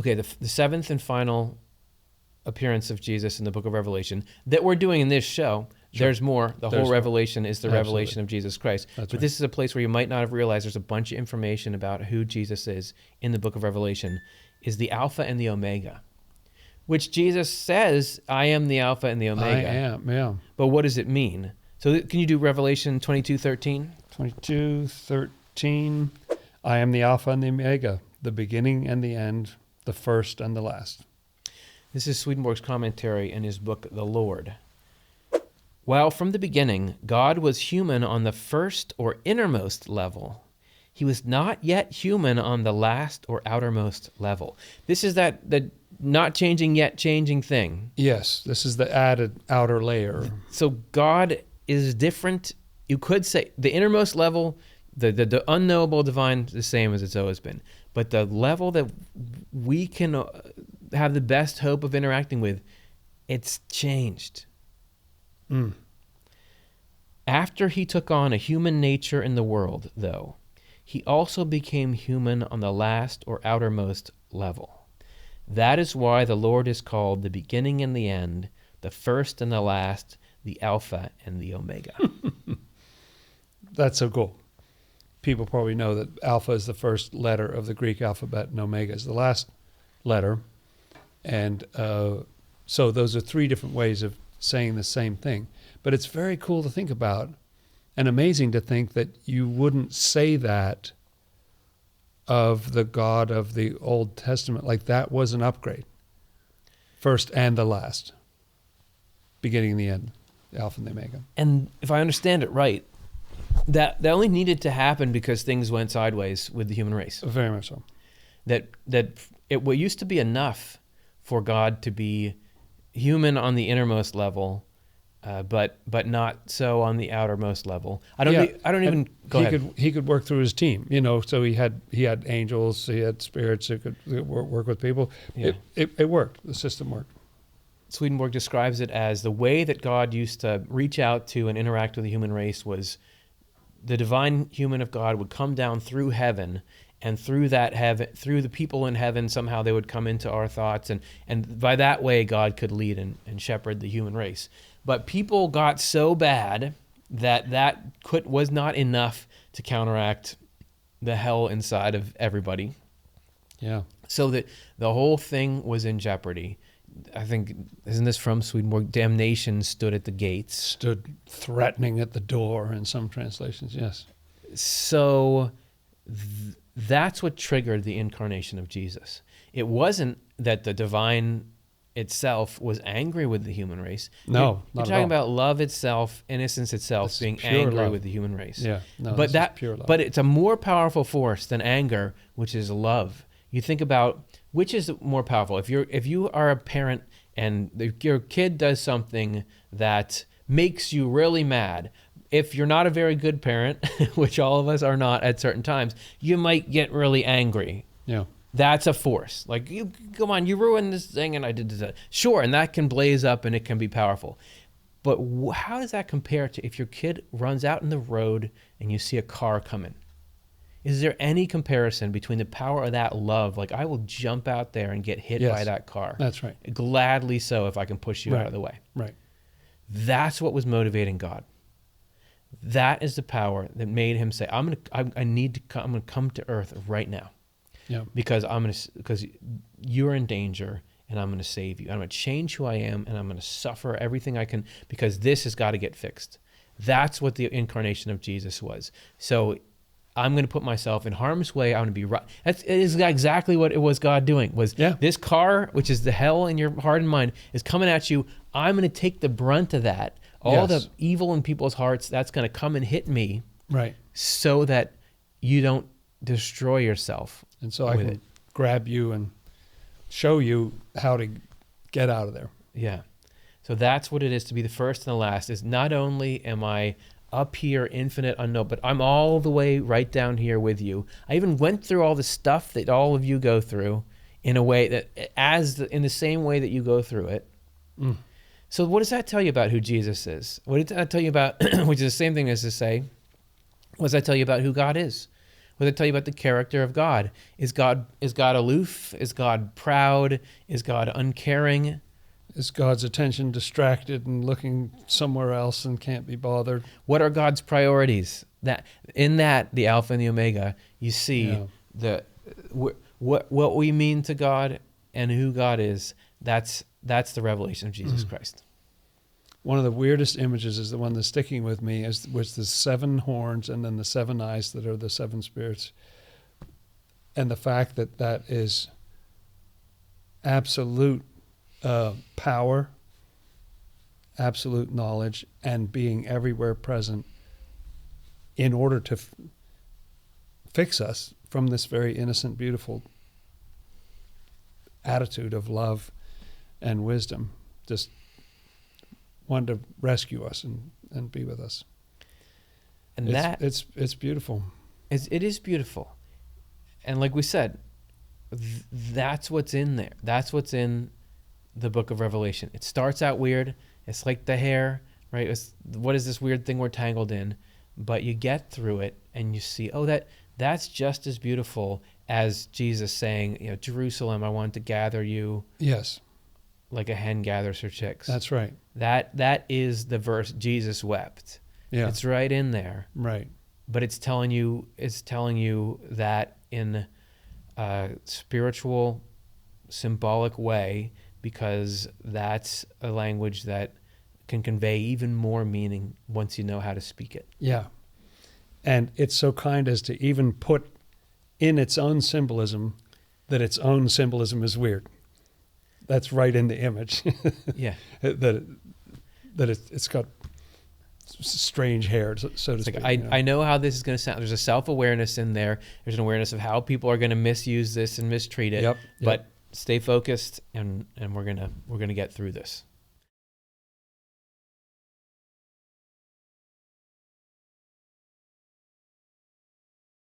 Okay, the seventh and final appearance of Jesus in the book of Revelation that we're doing in this show. Sure. There's more. The There's whole more. Revelation is the Absolutely. revelation of Jesus Christ. That's but right. this is a place where you might not have realized there's a bunch of information about who Jesus is in the book of Revelation, is the Alpha and the Omega, which Jesus says, I am the Alpha and the Omega. I am, yeah. But what does it mean? So can you do Revelation 22:13? 22:13. I am the Alpha and the Omega, the beginning and the end, the first and the last. This is Swedenborg's commentary in his book, The Lord. While from the beginning God was human on the first or innermost level, he was not yet human on the last or outermost level. This is the not changing yet changing thing. Yes, this is the added outer layer. So God is different. You could say the innermost level, the unknowable divine, the same as it's always been. But the level that we can have the best hope of interacting with, it's changed. After he took on a human nature in the world, though, he also became human on the last or outermost level. That is why the Lord is called the beginning and the end, the first and the last, the Alpha and the Omega. That's so cool. People probably know that Alpha is the first letter of the Greek alphabet and Omega is the last letter. And so those are three different ways of saying the same thing. But it's very cool to think about and amazing to think that you wouldn't say that of the God of the Old Testament. Like that was an upgrade. First and the last. Beginning and the end. The Alpha and the Omega. And if I understand it right, that only needed to happen because things went sideways with the human race. Very much so. What used to be enough for God to be human on the innermost level, but not so on the outermost level. He could work through his team, so he had angels, he had spirits who could work with people. Yeah. It worked. The system worked. Swedenborg describes it as the way that God used to reach out to and interact with the human race was the divine human of God would come down through heaven, and through that heaven, through the people in heaven, somehow they would come into our thoughts, and by that way God could lead and shepherd the human race. But people got so bad that was not enough to counteract the hell inside of everybody. Yeah. So that the whole thing was in jeopardy. I think, isn't this from Swedenborg? Damnation stood at the gates. Stood threatening at the door in some translations, yes. So that's what triggered the incarnation of Jesus. It wasn't that the divine itself was angry with the human race. No, you're not talking at all. about love itself, innocence itself, This is being pure angry love. with the human race. Yeah, no, but this is pure love. But it's a more powerful force than anger, which is love. You think about which is more powerful. If you are a parent and your kid does something that makes you really mad, if you're not a very good parent, which all of us are not at certain times, you might get really angry. Yeah. That's a force. Like, come on, you ruined this thing and I did this. Sure, and that can blaze up and it can be powerful. But how does that compare to if your kid runs out in the road and you see a car coming? Is there any comparison between the power of that love? Like, I will jump out there and get hit by that car. That's right. Gladly so if I can push you out of the way. Right. That's what was motivating God. That is the power that made him say, I'm gonna come to earth right now. Yeah. Because you're in danger and I'm going to save you. I'm going to change who I am and I'm going to suffer everything I can because this has got to get fixed. That's what the incarnation of Jesus was. So I'm going to put myself in harm's way. I'm going to be right. It is exactly what it was God doing. This car, which is the hell in your heart and mind, is coming at you. I'm going to take the brunt of that. All the evil in people's hearts, that's going to come and hit me. Right. So that you don't destroy yourself. And so I can grab you and show you how to get out of there. Yeah. So that's what it is to be the first and the last, is not only am I up here, infinite, unknown, but I'm all the way right down here with you. I even went through all the stuff that all of you go through in a way that, in the same way that you go through it. Mm. So what does that tell you about who Jesus is? What does that tell you about, which is the same thing as to say, what does that tell you about who God is? What does it tell you about the character of God? Is God aloof? Is God proud? Is God uncaring? Is God's attention distracted and looking somewhere else and can't be bothered? What are God's priorities? That in that the Alpha and the Omega, you see Yeah. what we mean to God and who God is. That's the revelation of Jesus Christ. One of the weirdest images is the one that's sticking with me, was the 7 horns and then the 7 eyes that are the 7 spirits. And the fact that that is absolute power, absolute knowledge, and being everywhere present in order to fix us from this very innocent, beautiful attitude of love and wisdom. Just wanted to rescue us and be with us. And it's beautiful. it is beautiful. And like we said, that's what's in there. That's what's in the book of Revelation. It starts out weird. It's like the hair, right? What is this weird thing we're tangled in? But you get through it and you see, that's just as beautiful as Jesus saying, Jerusalem, I want to gather you. Yes. Like a hen gathers her chicks. That's right. That is the verse Jesus wept. Yeah. It's right in there. Right. But it's telling you that in a spiritual, symbolic way, because that's a language that can convey even more meaning once you know how to speak it. Yeah. And it's so kind as to even put in its own symbolism that its own symbolism is weird. That's right in the image. Yeah. that it's got strange hair, so to speak. I know how this is going to sound. There's a self-awareness in there. There's an awareness of how people are going to misuse this and mistreat it. Yep. But stay focused, and we're gonna get through this.